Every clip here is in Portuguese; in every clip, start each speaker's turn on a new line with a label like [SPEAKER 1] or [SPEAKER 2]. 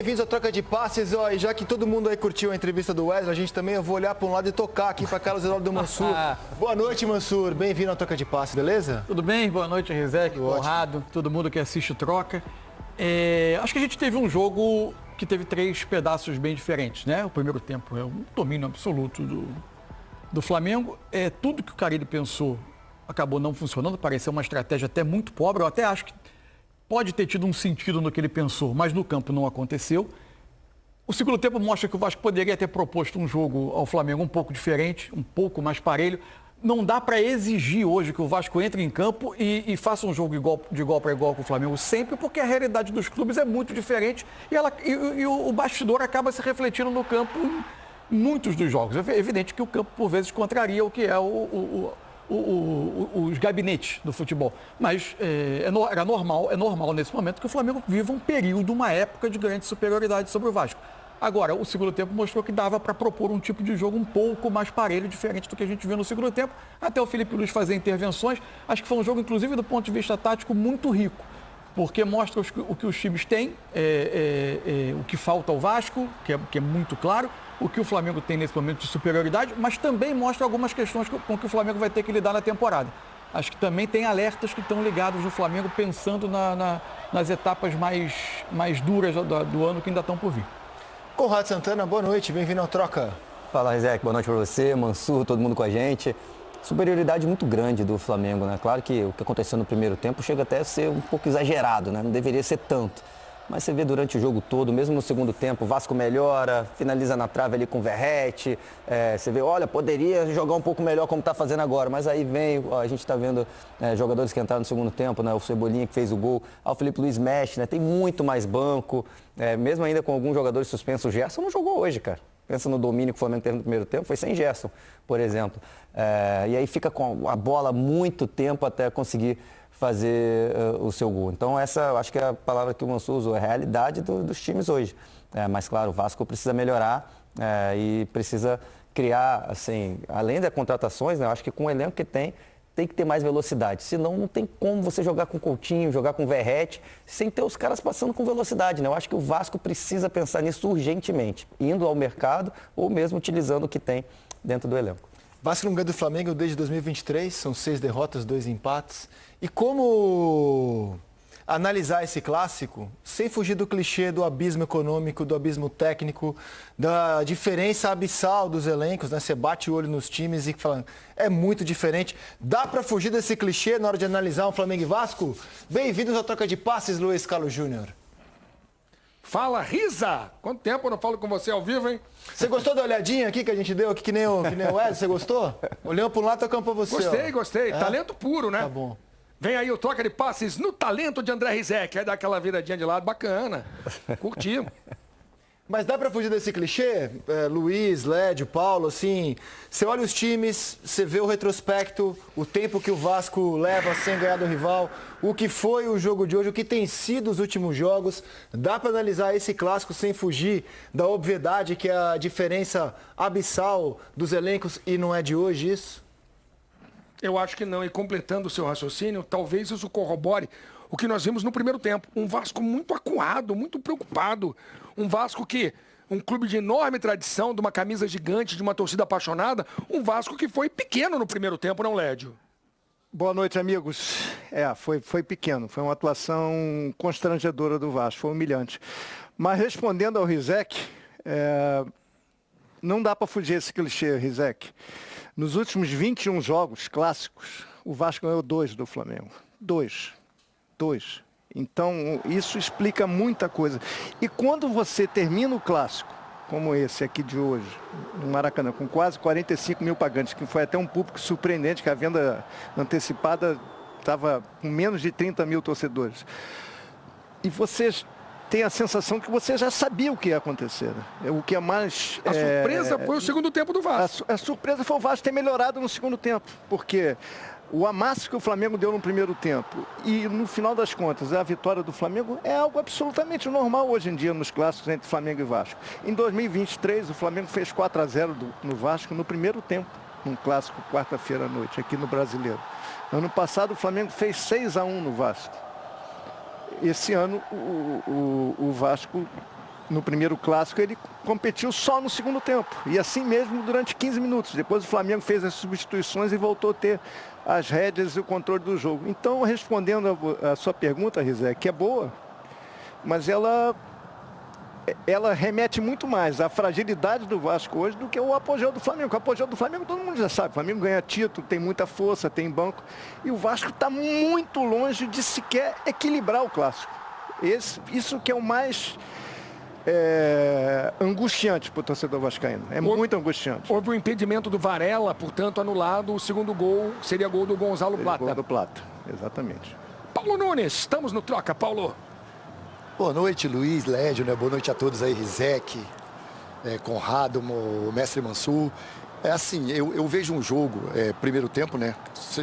[SPEAKER 1] bem-vindos à Troca de Passes. Ó, e já que todo mundo aí curtiu a entrevista do Wesley, a gente também, eu vou olhar para um lado e tocar aqui para Carlos Eduardo Mansur. Boa noite, Mansur. Bem-vindo à Troca de Passes, beleza?
[SPEAKER 2] Tudo bem? Boa noite, Rizek, Conrado, todo mundo que assiste o Troca. Acho que a gente teve um jogo que teve 3 pedaços bem diferentes, né? O primeiro tempo é um domínio absoluto do Flamengo. Tudo que o Carille pensou acabou não funcionando, pareceu uma estratégia até muito pobre. Eu até acho que pode ter tido um sentido no que ele pensou, mas no campo não aconteceu. O segundo tempo mostra que o Vasco poderia ter proposto um jogo ao Flamengo um pouco diferente, um pouco mais parelho. Não dá para exigir hoje que o Vasco entre em campo e faça um jogo de igual para igual com o Flamengo sempre, porque a realidade dos clubes é muito diferente e o bastidor acaba se refletindo no campo em muitos dos jogos. É evidente que o campo, por vezes, contraria o que é os gabinetes do futebol. Mas é normal nesse momento que o Flamengo viva um período, uma época de grande superioridade sobre o Vasco. Agora, o segundo tempo mostrou que dava para propor um tipo de jogo um pouco mais parelho, diferente do que a gente viu no segundo tempo, até o Felipe Luiz fazer intervenções. Acho que foi um jogo, inclusive, do ponto de vista tático, muito rico, porque mostra o que os times têm, o que falta ao Vasco, que é muito claro, o que o Flamengo tem nesse momento de superioridade, mas também mostra algumas questões com que o Flamengo vai ter que lidar na temporada. Acho que também tem alertas que estão ligados no Flamengo, pensando nas etapas mais duras do ano que ainda estão por vir.
[SPEAKER 1] Conrado Santana, boa noite, bem-vindo ao Troca.
[SPEAKER 3] Fala, Rizek, boa noite para você, Mansur, todo mundo com a gente. Superioridade muito grande do Flamengo, né? Claro que o que aconteceu no primeiro tempo chega até a ser um pouco exagerado, né? Não deveria ser tanto. Mas você vê durante o jogo todo, mesmo no segundo tempo, o Vasco melhora, finaliza na trave ali com o Verratti. Você vê, olha, poderia jogar um pouco melhor como está fazendo agora. Mas aí vem, a gente está vendo jogadores que entraram no segundo tempo, né? O Cebolinha que fez o gol, o Felipe Luiz mexe, né? Tem muito mais banco. Mesmo ainda com alguns jogadores suspensos, o Gerson não jogou hoje, cara. Pensa no domínio que o Flamengo teve no primeiro tempo, foi sem Gerson, por exemplo. E aí fica com a bola muito tempo até conseguir fazer o seu gol. Então essa, acho que é a palavra que o Mansur usou, é a realidade dos times hoje. Mas claro, o Vasco precisa melhorar e precisa criar, assim, além das contratações, né, eu acho que com o elenco que tem que ter mais velocidade. Senão não tem como você jogar com Coutinho, jogar com Verratti, sem ter os caras passando com velocidade, né? Eu acho que o Vasco precisa pensar nisso urgentemente, indo ao mercado ou mesmo utilizando o que tem dentro do elenco.
[SPEAKER 1] Vasco não ganha do Flamengo desde 2023, são 6 derrotas, 2 empates. E como analisar esse clássico sem fugir do clichê do abismo econômico, do abismo técnico, da diferença abissal dos elencos, né? Você bate o olho nos times e fala, é muito diferente. Dá para fugir desse clichê na hora de analisar um Flamengo e Vasco? Bem-vindos à Troca de Passes, Luiz Carlos Júnior.
[SPEAKER 4] Fala, Risa! Quanto tempo eu não falo com você ao vivo, hein?
[SPEAKER 1] Você gostou da olhadinha aqui que a gente deu, aqui que nem o Wesley? Você gostou? Olhando para um lado, tocando para você.
[SPEAKER 4] Gostei. Talento puro, né?
[SPEAKER 1] Tá bom.
[SPEAKER 4] Vem aí o Troca de Passes no talento de André Rizek. Aí dá aquela viradinha de lado, bacana. Curtimos.
[SPEAKER 1] Mas dá para fugir desse clichê? Luiz, Lédio, Paulo, assim, você olha os times, você vê o retrospecto, o tempo que o Vasco leva sem ganhar do rival, o que foi o jogo de hoje, o que tem sido os últimos jogos. Dá para analisar esse clássico sem fugir da obviedade que é a diferença abissal dos elencos e não é de hoje isso?
[SPEAKER 4] Eu acho que não. E completando o seu raciocínio, talvez isso corrobore o que nós vimos no primeiro tempo. Um Vasco muito acuado, muito preocupado. Um Vasco que, um clube de enorme tradição, de uma camisa gigante, de uma torcida apaixonada. Um Vasco que foi pequeno no primeiro tempo, não, Lédio?
[SPEAKER 5] Boa noite, amigos. Foi pequeno. Foi uma atuação constrangedora do Vasco. Foi humilhante. Mas respondendo ao Rizek, não dá para fugir esse clichê, Rizek. Nos últimos 21 jogos clássicos, o Vasco ganhou 2 do Flamengo. 2. Então, isso explica muita coisa. E quando você termina o clássico, como esse aqui de hoje, no Maracanã, com quase 45 mil pagantes, que foi até um público surpreendente, que a venda antecipada estava com menos de 30 mil torcedores. E vocês tem a sensação que você já sabia o que ia acontecer. Né? O que é mais...
[SPEAKER 4] A surpresa foi o segundo tempo do Vasco.
[SPEAKER 5] A surpresa foi o Vasco ter melhorado no segundo tempo, porque o amasso que o Flamengo deu no primeiro tempo e, no final das contas, a vitória do Flamengo é algo absolutamente normal hoje em dia nos clássicos entre Flamengo e Vasco. Em 2023, o Flamengo fez 4-0 no Vasco no primeiro tempo, num clássico quarta-feira à noite, aqui no Brasileiro. Ano passado, o Flamengo fez 6-1 no Vasco. Esse ano, o Vasco no primeiro clássico, ele competiu só no segundo tempo. E assim mesmo durante 15 minutos. Depois o Flamengo fez as substituições e voltou a ter as rédeas e o controle do jogo. Então, respondendo a sua pergunta, Rizé, que é boa, mas ela remete muito mais à fragilidade do Vasco hoje do que o apogeu do Flamengo. O apogeu do Flamengo todo mundo já sabe. O Flamengo ganha título, tem muita força, tem banco. E o Vasco está muito longe de sequer equilibrar o clássico. Isso que é o mais angustiante para o torcedor vascaíno. É muito angustiante.
[SPEAKER 4] Houve o impedimento do Varela, portanto anulado. O segundo gol seria gol do Gonzalo Plata.
[SPEAKER 5] Gol do Plata, exatamente.
[SPEAKER 4] Paulo Nunes, estamos no Troca, Paulo.
[SPEAKER 6] Boa noite, Luiz, Lédio, né? Boa noite a todos aí, Rizek, Conrado, o mestre Mansur. É assim, eu vejo um jogo, primeiro tempo, né?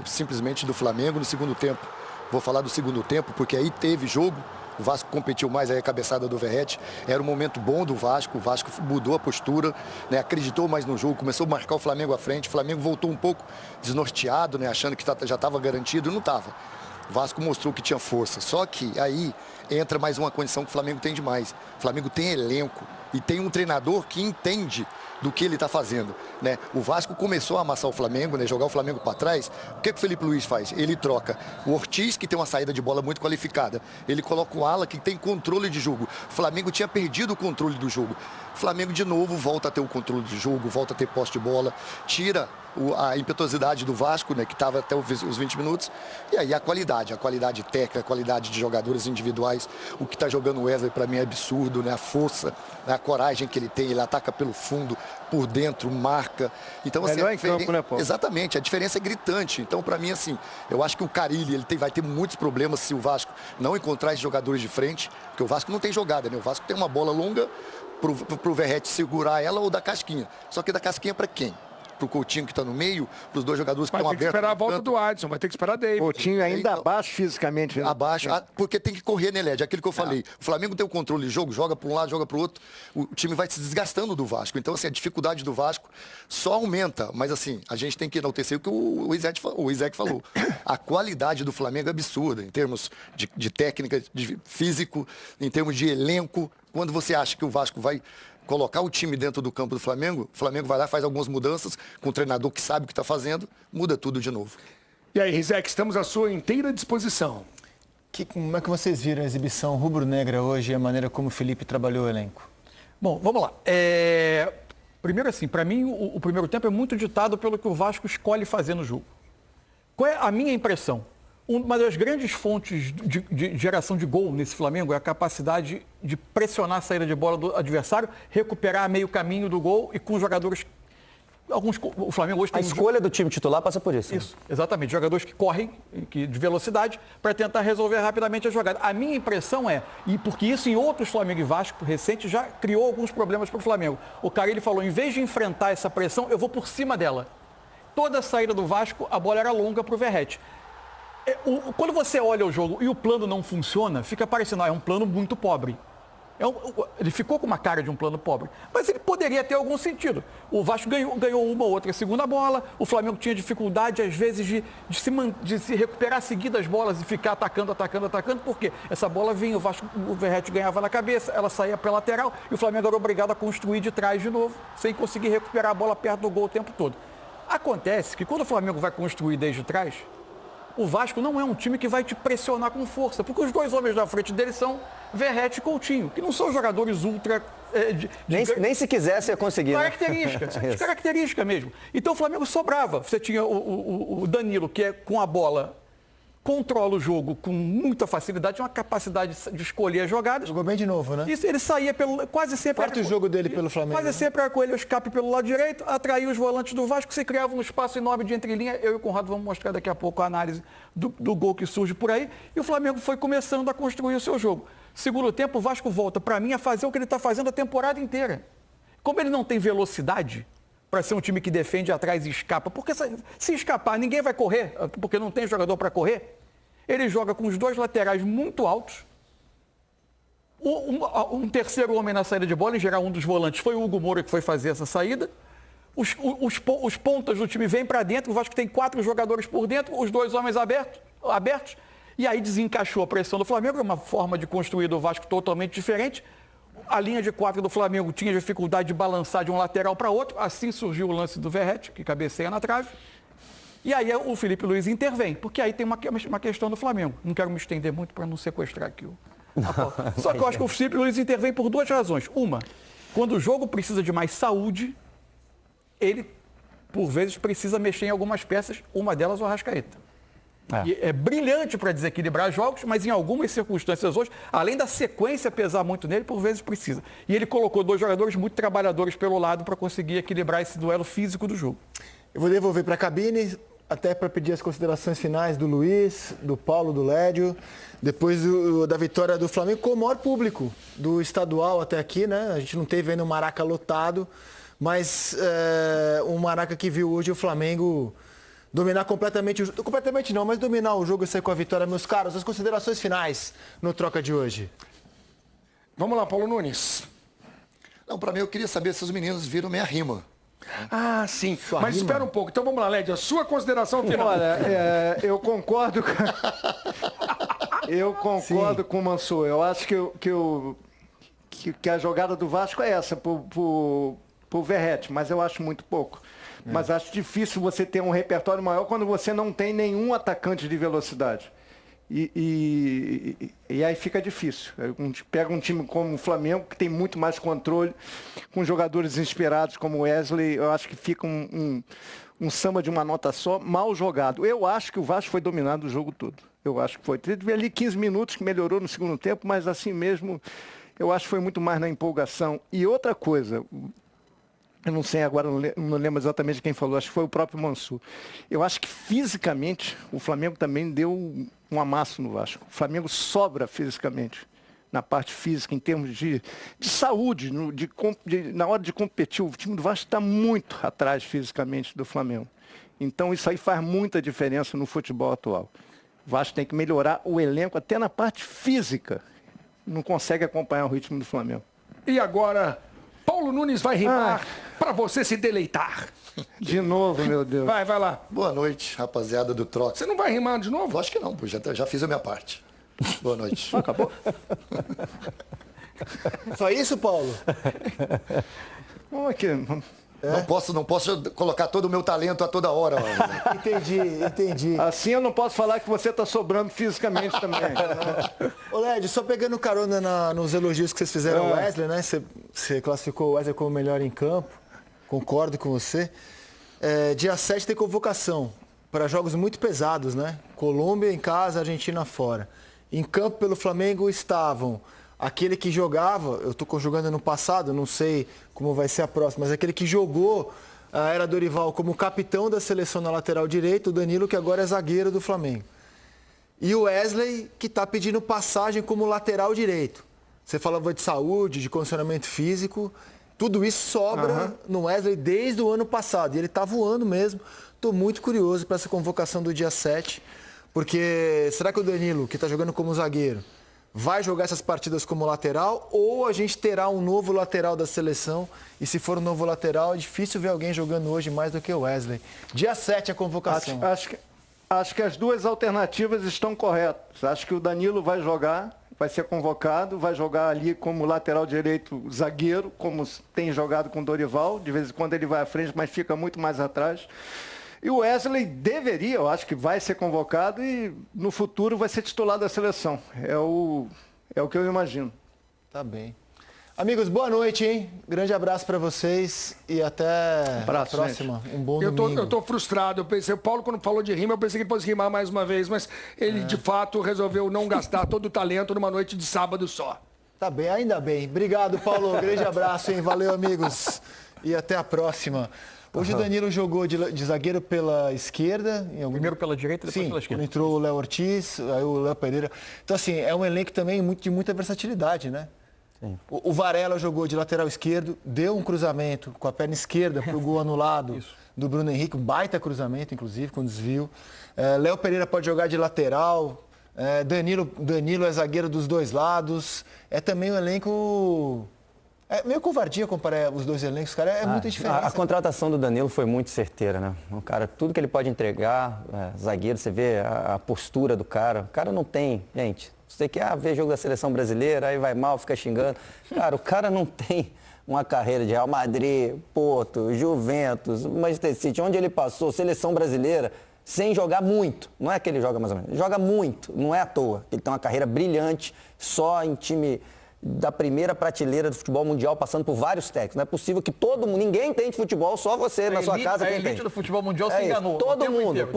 [SPEAKER 6] Simplesmente do Flamengo. No segundo tempo, vou falar do segundo tempo, porque aí teve jogo. O Vasco competiu mais, aí a cabeçada do Verratti. Era um momento bom do Vasco, o Vasco mudou a postura, né? Acreditou mais no jogo, começou a marcar o Flamengo à frente. O Flamengo voltou um pouco desnorteado, né? Achando que já estava garantido, e não estava. O Vasco mostrou que tinha força, só que aí entra mais uma condição que o Flamengo tem demais. O Flamengo tem elenco e tem um treinador que entende do que ele está fazendo, né? O Vasco começou a amassar o Flamengo, né? Jogar o Flamengo para trás. O que o Felipe Luiz faz? Ele troca o Ortiz, que tem uma saída de bola muito qualificada. Ele coloca o Ala, que tem controle de jogo. O Flamengo tinha perdido o controle do jogo. O Flamengo, de novo, volta a ter o controle de jogo, volta a ter posse de bola, tira a impetuosidade do Vasco, né, que estava até os 20 minutos, e aí a qualidade técnica, a qualidade de jogadores individuais. O que está jogando o Wesley, para mim, é absurdo, né? A força, né? A coragem que ele tem, ele ataca pelo fundo, por dentro, marca. Então, assim,
[SPEAKER 5] melhor em campo, né, Paulo?
[SPEAKER 6] Exatamente, a diferença é gritante. Então, para mim, assim, eu acho que o Carille vai ter muitos problemas se o Vasco não encontrar esses jogadores de frente, porque o Vasco não tem jogada, né? O Vasco tem uma bola longa pro Verratti segurar ela, ou da Casquinha. Só que da Casquinha para quem? Pro Coutinho, que está no meio, para os dois jogadores que estão abertos.
[SPEAKER 4] Vai ter que esperar a volta do Adson, vai ter que esperar David.
[SPEAKER 5] Coutinho ainda abaixo fisicamente. Né?
[SPEAKER 6] Abaixo, porque tem que correr, né, Led? Aquilo que eu falei. O Flamengo tem o controle de jogo, joga para um lado, joga para o outro. O time vai se desgastando do Vasco. Então, assim, a dificuldade do Vasco só aumenta. Mas, assim, a gente tem que enaltecer o que o Isaac falou. A qualidade do Flamengo é absurda, em termos de técnica, de físico, em termos de elenco. Quando você acha que o Vasco vai colocar o time dentro do campo do Flamengo, o Flamengo vai lá, faz algumas mudanças, com o treinador que sabe o que está fazendo, muda tudo de novo.
[SPEAKER 4] E aí, Rizek, estamos à sua inteira disposição.
[SPEAKER 1] Como é que vocês viram a exibição rubro-negra hoje e a maneira como o Felipe trabalhou o elenco?
[SPEAKER 2] Bom, vamos lá. Primeiro assim, para mim o primeiro tempo é muito ditado pelo que o Vasco escolhe fazer no jogo. Qual é a minha impressão? Uma das grandes fontes de geração de gol nesse Flamengo é a capacidade de pressionar a saída de bola do adversário, recuperar meio caminho do gol e com jogadores... O Flamengo hoje tem...
[SPEAKER 3] A escolha do time titular passa por isso.
[SPEAKER 2] Isso, exatamente. Jogadores que correm de velocidade para tentar resolver rapidamente a jogada. A minha impressão e porque isso em outros Flamengo e Vasco recentes já criou alguns problemas para o Flamengo. O Carille falou, em vez de enfrentar essa pressão, eu vou por cima dela. Toda a saída do Vasco, a bola era longa para o Verratti. Quando você olha o jogo e o plano não funciona, fica parecendo, é um plano muito pobre. Ele ficou com uma cara de um plano pobre, mas ele poderia ter algum sentido. O Vasco ganhou uma ou outra segunda bola, o Flamengo tinha dificuldade, às vezes, de se recuperar seguidas as bolas e ficar atacando, porque essa bola vinha, o Verratti ganhava na cabeça, ela saía pela lateral e o Flamengo era obrigado a construir de trás de novo, sem conseguir recuperar a bola perto do gol o tempo todo. Acontece que quando o Flamengo vai construir desde trás, o Vasco não é um time que vai te pressionar com força, porque os dois homens da frente dele são Verratti e Coutinho, que não são jogadores ultra...
[SPEAKER 3] Nem se quisesse ia conseguir.
[SPEAKER 2] Característica mesmo. Então o Flamengo sobrava. Você tinha o Danilo, que com a bola controla o jogo com muita facilidade, uma capacidade de escolher as jogadas.
[SPEAKER 1] Jogou bem de novo, né?
[SPEAKER 2] Isso, ele saía quase sempre...
[SPEAKER 1] Quarto jogo dele pelo Flamengo.
[SPEAKER 2] Quase sempre com ele o escape pelo lado direito, atraía os volantes do Vasco, você criava um espaço enorme de entrelinha. Eu e o Conrado vamos mostrar daqui a pouco a análise do gol que surge por aí. E o Flamengo foi começando a construir o seu jogo. Segundo tempo, o Vasco volta, para mim, a fazer o que ele está fazendo a temporada inteira. Como ele não tem velocidade para ser um time que defende atrás e escapa, porque se escapar, ninguém vai correr, porque não tem jogador para correr. Ele joga com os dois laterais muito altos. Um terceiro homem na saída de bola, em geral um dos volantes, foi o Hugo Moura que foi fazer essa saída. Os pontas do time vêm para dentro, o Vasco tem 4 jogadores por dentro, os dois homens abertos. E aí desencaixou a pressão do Flamengo, uma forma de construir do Vasco totalmente diferente. A linha de 4 do Flamengo tinha dificuldade de balançar de um lateral para outro. Assim surgiu o lance do Verratti, que cabeceia na trave. E aí o Felipe Luiz intervém, porque aí tem uma questão do Flamengo. Não quero me estender muito para não sequestrar aqui a pauta. Só que eu acho que o Felipe Luiz intervém por duas razões. Uma, quando o jogo precisa de mais saúde, ele, por vezes, precisa mexer em algumas peças, uma delas o Arrascaeta. É brilhante para desequilibrar jogos, mas em algumas circunstâncias hoje, além da sequência pesar muito nele, por vezes precisa. E ele colocou dois jogadores muito trabalhadores pelo lado para conseguir equilibrar esse duelo físico do jogo.
[SPEAKER 1] Eu vou devolver para a cabine, até para pedir as considerações finais do Luiz, do Paulo, do Lédio, depois da vitória do Flamengo com o maior público do estadual até aqui, né? A gente não teve ainda o Maraca lotado, mas um Maraca que viu hoje o Flamengo dominar completamente não, mas dominar o jogo e sair com a vitória. Meus caros, as considerações finais no Troca de hoje.
[SPEAKER 4] Vamos lá, Paulo Nunes.
[SPEAKER 6] Não, para mim eu queria saber se os meninos viram minha rima.
[SPEAKER 4] Ah, sim.
[SPEAKER 1] Sua
[SPEAKER 4] Mas
[SPEAKER 1] rima?
[SPEAKER 4] espera um pouco. Então vamos lá, Lédio. A sua consideração final.
[SPEAKER 5] Olha, eu concordo com... Eu concordo com o Mansur. Eu acho que a jogada do Vasco é essa, pro Verratti, mas eu acho muito pouco. Mas acho difícil você ter um repertório maior quando você não tem nenhum atacante de velocidade. E aí fica difícil. Pega um time como o Flamengo, que tem muito mais controle, com jogadores inspirados como o Wesley, eu acho que fica um samba de uma nota só, mal jogado. Eu acho que o Vasco foi dominado o jogo todo. Eu acho que foi. Teve ali 15 minutos que melhorou no segundo tempo, mas assim mesmo, eu acho que foi muito mais na empolgação. E outra coisa... Eu não sei agora, não lembro exatamente quem falou, acho que foi o próprio Mansur. Eu acho que fisicamente o Flamengo também deu um amasso no Vasco. O Flamengo sobra fisicamente, na parte física, em termos de saúde, na hora de competir. O time do Vasco está muito atrás fisicamente do Flamengo. Então isso aí faz muita diferença no futebol atual. O Vasco tem que melhorar o elenco até na parte física. Não consegue acompanhar o ritmo do Flamengo.
[SPEAKER 4] E agora, Paulo Nunes vai rimar para você se deleitar.
[SPEAKER 5] De novo, meu Deus.
[SPEAKER 4] Vai lá.
[SPEAKER 6] Boa noite, rapaziada do Troca.
[SPEAKER 4] Você não vai rimar de novo?
[SPEAKER 6] Lógico que não, pô, já fiz a minha parte. Boa noite.
[SPEAKER 5] Acabou?
[SPEAKER 1] Só isso, Paulo?
[SPEAKER 5] Vamos aqui.
[SPEAKER 6] Não posso colocar todo o meu talento a toda hora. Ó.
[SPEAKER 1] Entendi.
[SPEAKER 5] Assim eu não posso falar que você está sobrando fisicamente também.
[SPEAKER 1] Ô, Lédio, só pegando carona nos elogios que vocês fizeram ao Wesley, né? Você classificou o Wesley como melhor em campo. Concordo com você. Dia 7 tem convocação para jogos muito pesados, né? Colômbia em casa, Argentina fora. Em campo pelo Flamengo estavam aquele que jogava, eu estou conjugando no passado, não sei como vai ser a próxima, mas aquele que jogou a era Dorival como capitão da seleção na lateral direita, o Danilo, que agora é zagueiro do Flamengo. E o Wesley, que está pedindo passagem como lateral direito. Você falava de saúde, de condicionamento físico, tudo isso sobra no Wesley desde o ano passado. E ele está voando mesmo. Estou muito curioso para essa convocação do dia 7, porque será que o Danilo, que está jogando como zagueiro, vai jogar essas partidas como lateral, ou a gente terá um novo lateral da seleção? E se for um novo lateral, é difícil ver alguém jogando hoje mais do que o Wesley. Dia 7 a convocação.
[SPEAKER 5] Acho que as duas alternativas estão corretas. Acho que o Danilo vai jogar, vai ser convocado, vai jogar ali como lateral direito zagueiro, como tem jogado com o Dorival. De vez em quando ele vai à frente, mas fica muito mais atrás. E o Wesley deveria, eu acho que vai ser convocado e no futuro vai ser titular da seleção. É o que eu imagino.
[SPEAKER 1] Tá bem. Amigos, boa noite, hein? Grande abraço para vocês e até a próxima.
[SPEAKER 5] Gente.
[SPEAKER 1] Um bom domingo.
[SPEAKER 4] Eu tô frustrado. Eu pensei, o Paulo, quando falou de rima, eu pensei que ele fosse rimar mais uma vez, mas ele, de fato, resolveu não gastar todo o talento numa noite de sábado só.
[SPEAKER 1] Tá bem, ainda bem. Obrigado, Paulo. Grande abraço, hein? Valeu, amigos. E até a próxima. Hoje o Danilo jogou de zagueiro pela esquerda.
[SPEAKER 2] Primeiro pela direita, depois pela esquerda.
[SPEAKER 1] Entrou o Léo Ortiz, aí o Léo Pereira. Então, assim, é um elenco também de muita versatilidade, né? Sim. O Varela jogou de lateral esquerdo, deu um cruzamento com a perna esquerda para o gol anulado do Bruno Henrique. Um baita cruzamento, inclusive, com desvio. Léo Pereira pode jogar de lateral. Danilo é zagueiro dos dois lados. É também um elenco... É meio covardia comparar os dois elencos, cara. É muita diferença.
[SPEAKER 3] A contratação do Danilo foi muito certeira, né? O cara, tudo que ele pode entregar, zagueiro, você vê a postura do cara. O cara não tem, gente, Você quer ver jogo da seleção brasileira, aí vai mal, fica xingando. Cara, o cara não tem uma carreira de Real Madrid, Porto, Juventus, Manchester City, onde ele passou, seleção brasileira, sem jogar muito. Não é que ele joga mais ou menos, ele joga muito, não é à toa. Ele tem uma carreira brilhante, só em time da primeira prateleira do futebol mundial, passando por vários técnicos. Não é possível que todo mundo, ninguém entende futebol, só você na sua casa
[SPEAKER 2] quem
[SPEAKER 3] quem
[SPEAKER 2] tem. A elite do futebol mundial se enganou.
[SPEAKER 3] Todo mundo.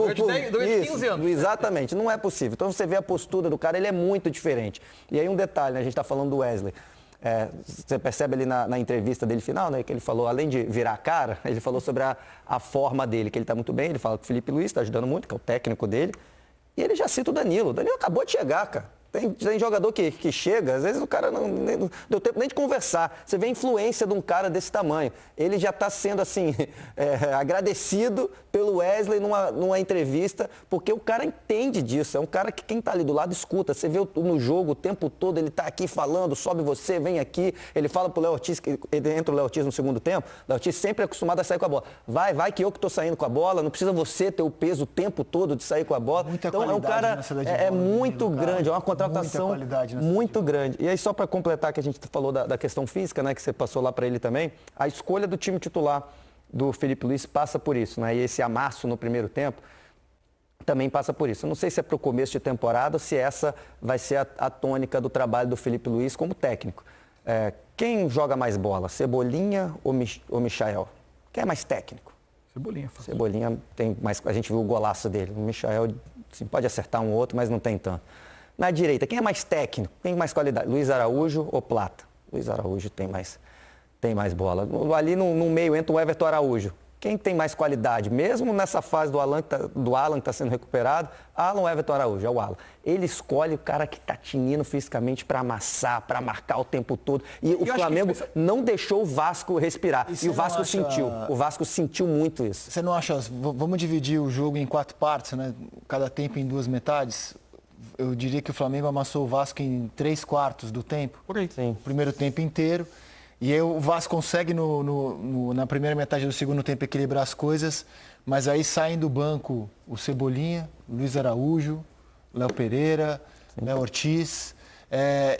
[SPEAKER 2] Durante 15 anos.
[SPEAKER 3] Exatamente, não é possível. Então você vê a postura do cara, ele é muito diferente. E aí um detalhe, né? A gente está falando do Wesley. Você percebe ali na entrevista dele final, né, que ele falou, além de virar a cara, ele falou sobre a forma dele, que ele está muito bem, ele fala que o Felipe Luiz está ajudando muito, que é o técnico dele, e ele já cita o Danilo. O Danilo acabou de chegar, cara. Tem jogador que chega, às vezes o cara não deu tempo nem de conversar. Você vê a influência de um cara desse tamanho. Ele já está sendo, assim, agradecido pelo Wesley numa entrevista, porque o cara entende disso. É um cara que quem está ali do lado escuta. Você vê no jogo o tempo todo, ele está aqui falando, sobe você, vem aqui. Ele fala pro Léo Ortiz, ele entra o Léo Ortiz no segundo tempo. O Léo Ortiz sempre é acostumado a sair com a bola. Vai que eu que estou saindo com a bola, não precisa você ter o peso o tempo todo de sair com a bola.
[SPEAKER 1] Muita
[SPEAKER 3] então é um cara muito grande, é uma contratação muito grande. E aí, só para completar que a gente falou da questão física, né, que você passou lá para ele também, a escolha do time titular do Felipe Luiz passa por isso, né? E esse amasso no primeiro tempo também passa por isso. Eu não sei se é para o começo de temporada ou se essa vai ser a tônica do trabalho do Felipe Luiz como técnico. Quem joga mais bola, Cebolinha ou Michael? Quem é mais técnico?
[SPEAKER 2] Cebolinha.
[SPEAKER 3] Cebolinha tem mais... A gente viu o golaço dele. O Michael assim, pode acertar um ou outro, mas não tem tanto. Na direita, quem é mais técnico? Quem tem mais qualidade? Luiz Araújo ou Plata? Luiz Araújo tem mais bola. Ali no meio entra o Everton Araújo. Quem tem mais qualidade? Mesmo nessa fase do Alan que está sendo recuperado, Alan ou Everton Araújo? É o Alan. Ele escolhe o cara que está tinindo fisicamente para amassar, para marcar o tempo todo. E o Flamengo não deixou o Vasco respirar. E o Vasco sentiu. O Vasco sentiu muito isso.
[SPEAKER 1] Você não acha... Vamos dividir o jogo em 4 partes, né? Cada tempo em 2 metades. Eu diria que o Flamengo amassou o Vasco em 3/4 do tempo.
[SPEAKER 2] Por aí.
[SPEAKER 3] Sim.
[SPEAKER 1] Primeiro tempo inteiro. E aí o Vasco consegue na primeira metade do segundo tempo equilibrar as coisas, mas aí saem do banco o Cebolinha, Luiz Araújo, Léo Pereira, Léo Ortiz.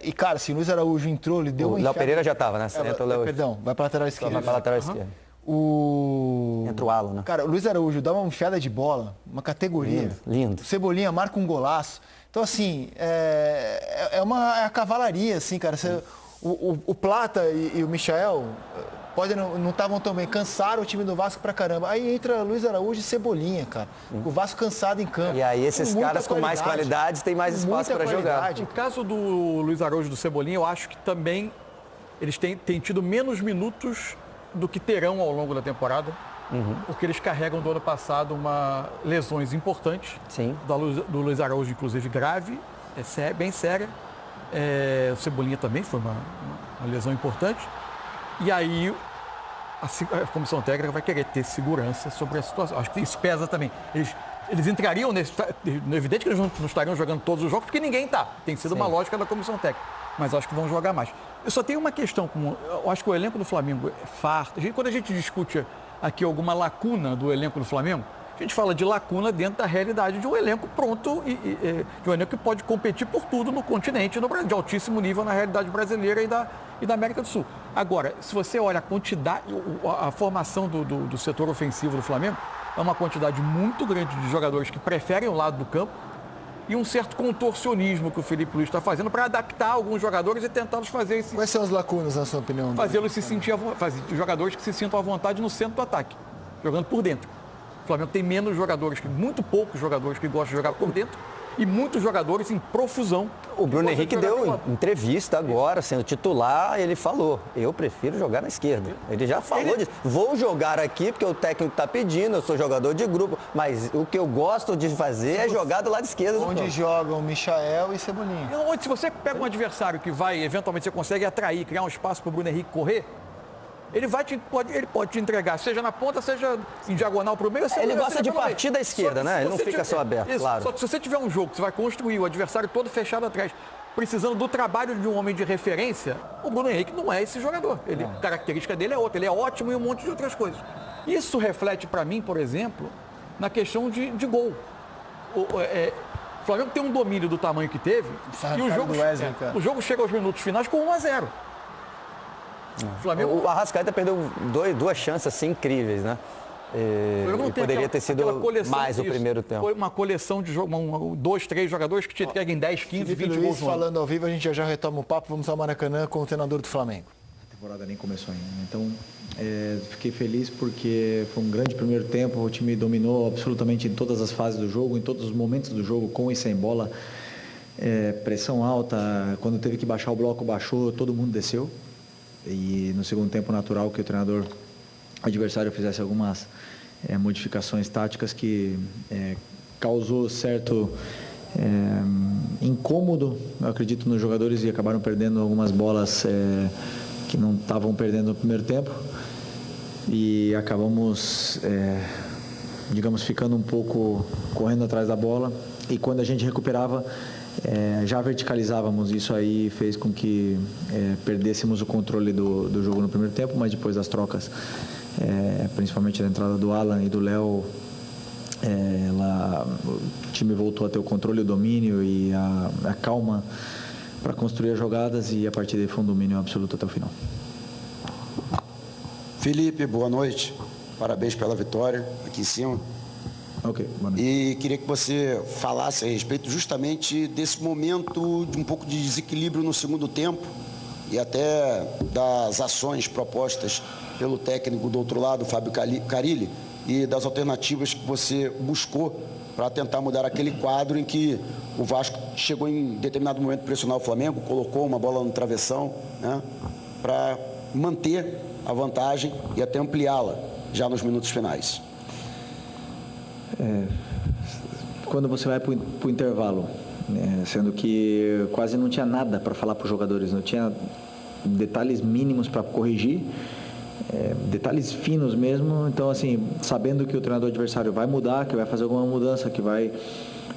[SPEAKER 1] E, cara, se o Luiz Araújo entrou, ele deu
[SPEAKER 3] O Léo Pereira já estava, né?
[SPEAKER 1] Perdão, vai para a lateral esquerda.
[SPEAKER 3] Vai para a lateral esquerda. Entra o Alan, né?
[SPEAKER 1] Cara, o Luiz Araújo dá uma enfiada de bola, uma categoria.
[SPEAKER 3] Lindo.
[SPEAKER 1] O Cebolinha marca um golaço. Então, assim, é a cavalaria, assim, cara. O Plata e o Michael não estavam tão bem, cansaram o time do Vasco pra caramba. Aí entra Luiz Araújo e Cebolinha, cara. O Vasco cansado em campo.
[SPEAKER 3] E aí esses caras com mais qualidade têm mais espaço para jogar.
[SPEAKER 2] No caso do Luiz Araújo e do Cebolinha, eu acho que também eles têm tido menos minutos do que terão ao longo da temporada. Porque eles carregam do ano passado lesões importantes.
[SPEAKER 3] Sim.
[SPEAKER 2] Do Luiz Araújo, inclusive, grave, bem séria. O Cebolinha também foi uma lesão importante. E aí a comissão técnica vai querer ter segurança sobre a situação. Acho que isso pesa também. Eles entrariam nesse... É evidente que eles não estariam jogando todos os jogos, porque ninguém está. Tem sido uma lógica da comissão técnica. Mas acho que vão jogar mais. Eu só tenho uma questão. Eu acho que o elenco do Flamengo é farto. Quando a gente discute aqui alguma lacuna do elenco do Flamengo, a gente fala de lacuna dentro da realidade de um elenco pronto, de um elenco que pode competir por tudo no continente, no Brasil, de altíssimo nível na realidade brasileira e da América do Sul. Agora, se você olha a quantidade, a formação do setor ofensivo do Flamengo, é uma quantidade muito grande de jogadores que preferem o lado do campo e um certo contorcionismo que o Felipe Luiz está fazendo para adaptar alguns jogadores e tentá-los fazer esse...
[SPEAKER 1] Quais são as lacunas, na sua opinião?
[SPEAKER 2] Fazê-los se sentir, jogadores que se sintam à vontade no centro do ataque, jogando por dentro. O Flamengo tem menos jogadores, muito poucos jogadores que gostam de jogar por dentro e muitos jogadores em profusão.
[SPEAKER 3] O Bruno Henrique deu entrevista agora, sendo titular, ele falou, eu prefiro jogar na esquerda. Ele já falou disso. Vou jogar aqui porque o técnico está pedindo, eu sou jogador de grupo, mas o que eu gosto de fazer é jogar do lado esquerdo.
[SPEAKER 1] Onde jogam Michael e Cebolinha.
[SPEAKER 2] Se você pega um adversário que vai, eventualmente você consegue atrair, criar um espaço para o Bruno Henrique correr, ele pode te entregar, seja na ponta, seja em diagonal para o meio.
[SPEAKER 3] Ele gosta de partir da esquerda, né? Ele não fica só aberto, claro.
[SPEAKER 2] Só que se você tiver um jogo que você vai construir o adversário todo fechado atrás, precisando do trabalho de um homem de referência, o Bruno Henrique não é esse jogador. A característica dele é outra, ele é ótimo em um monte de outras coisas. Isso reflete para mim, por exemplo, na questão de gol. O Flamengo tem um domínio do tamanho que teve e o jogo, o jogo chega aos minutos finais com 1-0.
[SPEAKER 3] O Flamengo... O Arrascaeta perdeu duas chances assim, incríveis, né? E poderia ter sido mais o primeiro tempo.
[SPEAKER 2] Foi uma coleção de jogo, 2, 3 jogadores que te entregam em 10, 15, 20
[SPEAKER 1] Luiz,
[SPEAKER 2] gols.
[SPEAKER 1] Falando ao vivo, a gente já retoma o papo. Vamos ao Maracanã com o treinador do Flamengo.
[SPEAKER 7] A temporada nem começou ainda, né? Então fiquei feliz porque foi um grande primeiro tempo. O time dominou absolutamente em todas as fases do jogo, em todos os momentos do jogo, com e sem bola. Pressão alta, quando teve que baixar o bloco, baixou, todo mundo desceu. E no segundo tempo, natural que o treinador adversário fizesse algumas modificações táticas que causou certo incômodo, eu acredito, nos jogadores, e acabaram perdendo algumas bolas que não estavam perdendo no primeiro tempo, e acabamos, digamos, ficando um pouco correndo atrás da bola, e quando a gente recuperava, já verticalizávamos. Isso aí fez com que perdêssemos o controle do jogo no primeiro tempo, mas depois das trocas, principalmente da entrada do Alan e do Léo, o time voltou a ter o controle, o domínio e a calma para construir as jogadas, e a partir daí foi um domínio absoluto até o final.
[SPEAKER 8] Felipe, boa noite. Parabéns pela vitória aqui em cima.
[SPEAKER 7] Ok, boa noite.
[SPEAKER 8] E queria que você falasse a respeito justamente desse momento de um pouco de desequilíbrio no segundo tempo e até das ações propostas pelo técnico do outro lado, Fábio Carille, e das alternativas que você buscou para tentar mudar aquele quadro em que o Vasco chegou em determinado momento a pressionar o Flamengo, colocou uma bola no travessão, né, para manter a vantagem e até ampliá-la já nos minutos finais.
[SPEAKER 7] Quando você vai para o intervalo, sendo que quase não tinha nada para falar para os jogadores, não tinha detalhes mínimos para corrigir, detalhes finos mesmo. Então, assim, sabendo que o treinador adversário vai mudar, que vai fazer alguma mudança, que vai,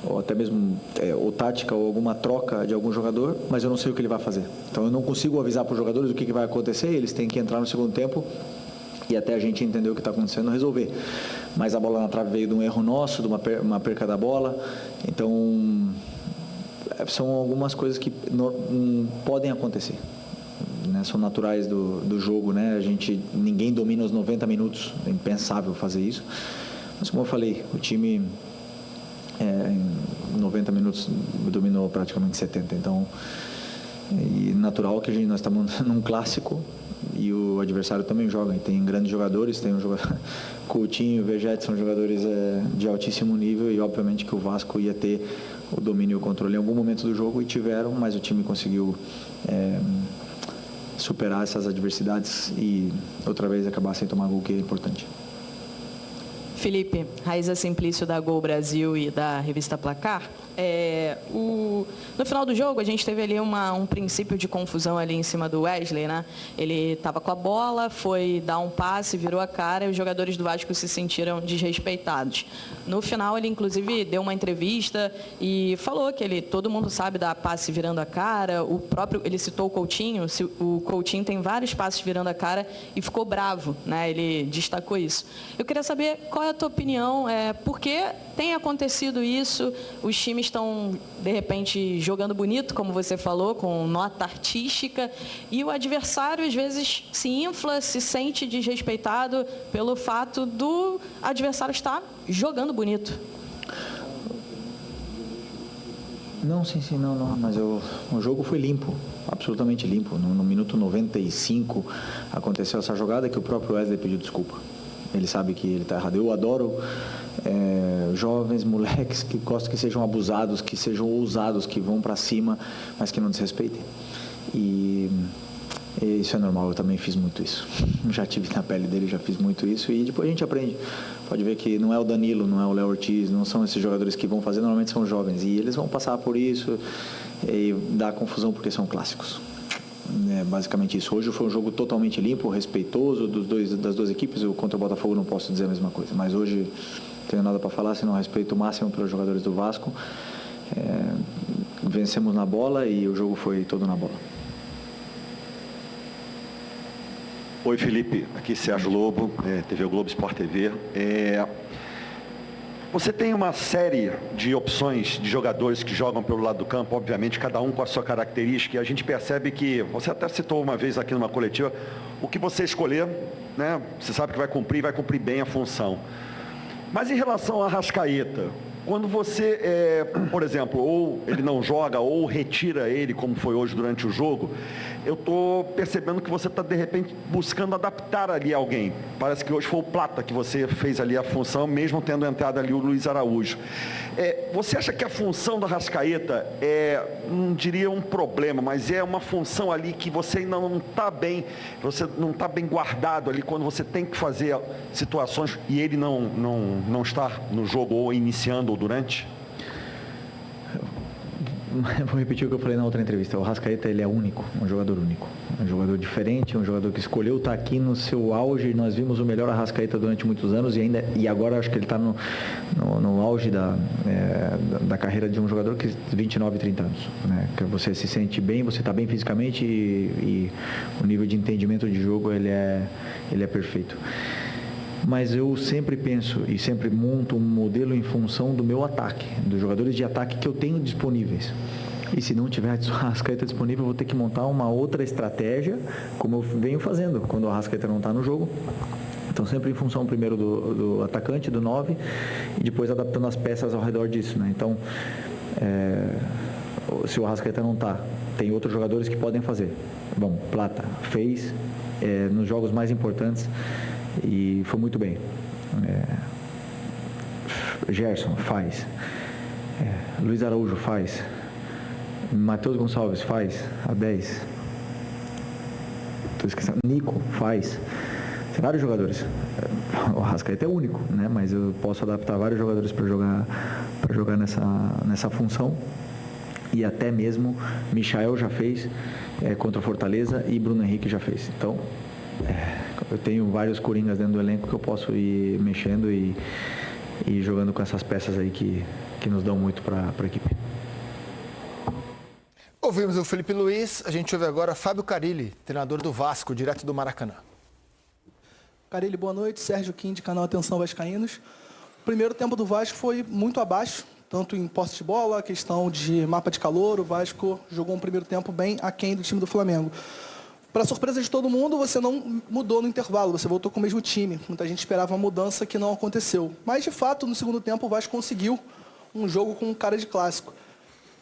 [SPEAKER 7] ou até mesmo ou tática ou alguma troca de algum jogador, mas eu não sei o que ele vai fazer. Então, eu não consigo avisar para os jogadores o que vai acontecer. Eles têm que entrar no segundo tempo e até a gente entender o que está acontecendo, resolver. Mas a bola na trave veio de um erro nosso, de uma perca da bola. Então, são algumas coisas que podem acontecer, né? São naturais do jogo, né? Ninguém domina os 90 minutos, é impensável fazer isso. Mas, como eu falei, o time em 90 minutos dominou praticamente 70. Então, natural que nós estamos num clássico, e o adversário também joga, e tem grandes jogadores, tem um jogador, Coutinho e Vegete são jogadores de altíssimo nível, e obviamente que o Vasco ia ter o domínio e o controle em algum momento do jogo, e tiveram, mas o time conseguiu superar essas adversidades e outra vez acabar sem tomar gol, que é importante.
[SPEAKER 9] Felipe, Raíza Simplício da Gol Brasil e da revista Placar. No final do jogo, a gente teve ali um princípio de confusão ali em cima do Wesley, né? Ele estava com a bola, foi dar um passe, virou a cara, e os jogadores do Vasco se sentiram desrespeitados. No final, ele inclusive deu uma entrevista e falou que todo mundo sabe dar passe virando a cara. Ele citou o Coutinho tem vários passes virando a cara e ficou bravo, né? Ele destacou isso. Eu queria saber qual é a tua opinião, por que tem acontecido isso? Os times estão, de repente, jogando bonito, como você falou, com nota artística, e o adversário, às vezes, se infla, se sente desrespeitado pelo fato do adversário estar jogando bonito.
[SPEAKER 7] Não, sim, não, mas o jogo foi limpo, absolutamente limpo. No minuto 95 aconteceu essa jogada que o próprio Wesley pediu desculpa. Ele sabe que ele está errado. Eu adoro jovens, moleques que gostam que sejam abusados, que sejam ousados, que vão para cima, mas que não desrespeitem. E isso é normal, eu também fiz muito isso. Já tive na pele dele, já fiz muito isso, e depois a gente aprende. Pode ver que não é o Danilo, não é o Léo Ortiz, não são esses jogadores que vão fazer, normalmente são jovens, e eles vão passar por isso e dar confusão porque são clássicos. É basicamente isso. Hoje foi um jogo totalmente limpo, respeitoso das duas equipes. Eu contra o Botafogo não posso dizer a mesma coisa, mas hoje não tenho nada para falar, senão respeito máximo pelos jogadores do Vasco. Vencemos na bola e o jogo foi todo na bola.
[SPEAKER 10] Oi, Felipe, aqui Sérgio Lobo, TV Globo Sport TV. Você tem uma série de opções de jogadores que jogam pelo lado do campo, obviamente, cada um com a sua característica, e a gente percebe que, você até citou uma vez aqui numa coletiva, o que você escolher, né, você sabe que vai cumprir bem a função. Mas em relação ao Arrascaeta, quando você, por exemplo, ou ele não joga, ou retira ele, como foi hoje durante o jogo, eu estou percebendo que você está, de repente, buscando adaptar ali alguém. Parece que hoje foi o Plata que você fez ali a função, mesmo tendo entrado ali o Luiz Araújo. Você acha que a função do Arrascaeta não diria um problema, mas é uma função ali que você ainda não está bem, você não está bem guardado ali quando você tem que fazer situações e ele não está no jogo ou iniciando ou durante?
[SPEAKER 7] Vou repetir o que eu falei na outra entrevista. O Arrascaeta, ele é único, um jogador único. Um jogador diferente, um jogador que escolheu estar aqui no seu auge. Nós vimos o melhor Arrascaeta durante muitos anos e agora acho que ele está no auge da carreira de um jogador que 29, 30 anos. Né? Que você se sente bem, você está bem fisicamente e o nível de entendimento de jogo ele é perfeito. Mas eu sempre penso e sempre monto um modelo em função do meu ataque, dos jogadores de ataque que eu tenho disponíveis. E se não tiver a Arrascaeta disponível, eu vou ter que montar uma outra estratégia, como eu venho fazendo quando o Arrascaeta não está no jogo. Então sempre em função primeiro do atacante, do 9, e depois adaptando as peças ao redor disso. Né? Então, se o Arrascaeta não está, tem outros jogadores que podem fazer. Bom, Plata fez nos jogos mais importantes, e foi muito bem. Gerson faz. Luiz Araújo faz. Matheus Gonçalves faz. A 10. Tô esquecendo. Nico faz. Tem vários jogadores. O Arrascaeta é único, né? Mas eu posso adaptar vários jogadores para jogar nessa função. E até mesmo Michael já fez contra o Fortaleza e Bruno Henrique já fez. Então, eu tenho vários coringas dentro do elenco que eu posso ir mexendo e jogando com essas peças aí que nos dão muito para a equipe.
[SPEAKER 1] Ouvimos o Felipe Luiz, a gente ouve agora Fábio Carilli, treinador do Vasco, direto do Maracanã.
[SPEAKER 11] Carilli, boa noite. Sérgio Kim, de canal Atenção Vascaínos. O primeiro tempo do Vasco foi muito abaixo, tanto em posse de bola, questão de mapa de calor. O Vasco jogou um primeiro tempo bem aquém do time do Flamengo. Para surpresa de todo mundo, você não mudou no intervalo, você voltou com o mesmo time. Muita gente esperava uma mudança que não aconteceu. Mas, de fato, no segundo tempo, o Vasco conseguiu um jogo com cara de clássico.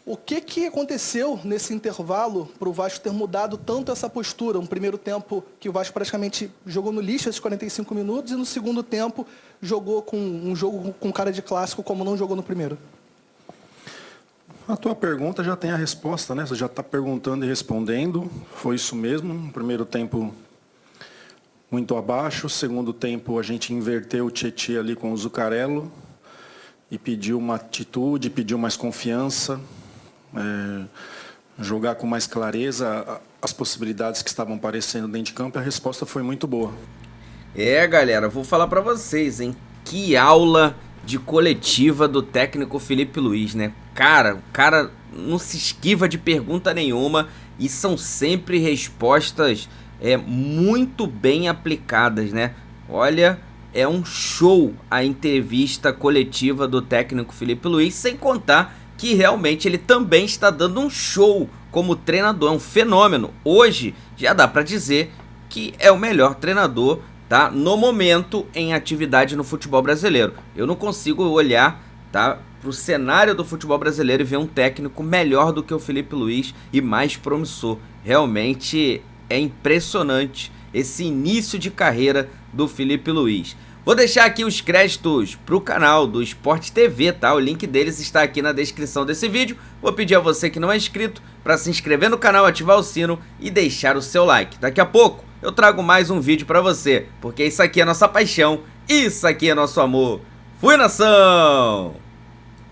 [SPEAKER 11] O que aconteceu nesse intervalo para o Vasco ter mudado tanto essa postura? Um primeiro tempo que o Vasco praticamente jogou no lixo esses 45 minutos e no segundo tempo jogou com um jogo com cara de clássico como não jogou no primeiro.
[SPEAKER 12] A tua pergunta já tem a resposta, né? Você já está perguntando e respondendo. Foi isso mesmo. No primeiro tempo, muito abaixo. Segundo tempo, a gente inverteu o Tietê ali com o Zuccarello e pediu uma atitude, pediu mais confiança, jogar com mais clareza as possibilidades que estavam aparecendo dentro de campo, e a resposta foi muito boa.
[SPEAKER 13] Galera, vou falar para vocês, hein? Que aula de coletiva do técnico Felipe Luiz, né? O cara não se esquiva de pergunta nenhuma e são sempre respostas muito bem aplicadas, né? Olha, é um show a entrevista coletiva do técnico Felipe Luiz, sem contar que realmente ele também está dando um show como treinador, é um fenômeno. Hoje já dá para dizer que é o melhor treinador, tá, no momento em atividade no futebol brasileiro. Eu não consigo olhar, tá, para o cenário do futebol brasileiro e ver um técnico melhor do que o Felipe Luiz e mais promissor. Realmente é impressionante esse início de carreira do Felipe Luiz. Vou deixar aqui os créditos para o canal do Sport TV, tá? O link deles está aqui na descrição desse vídeo. Vou pedir a você que não é inscrito para se inscrever no canal, ativar o sino e deixar o seu like. Daqui a pouco eu trago mais um vídeo para você, porque isso aqui é nossa paixão, isso aqui é nosso amor. Fui, nação!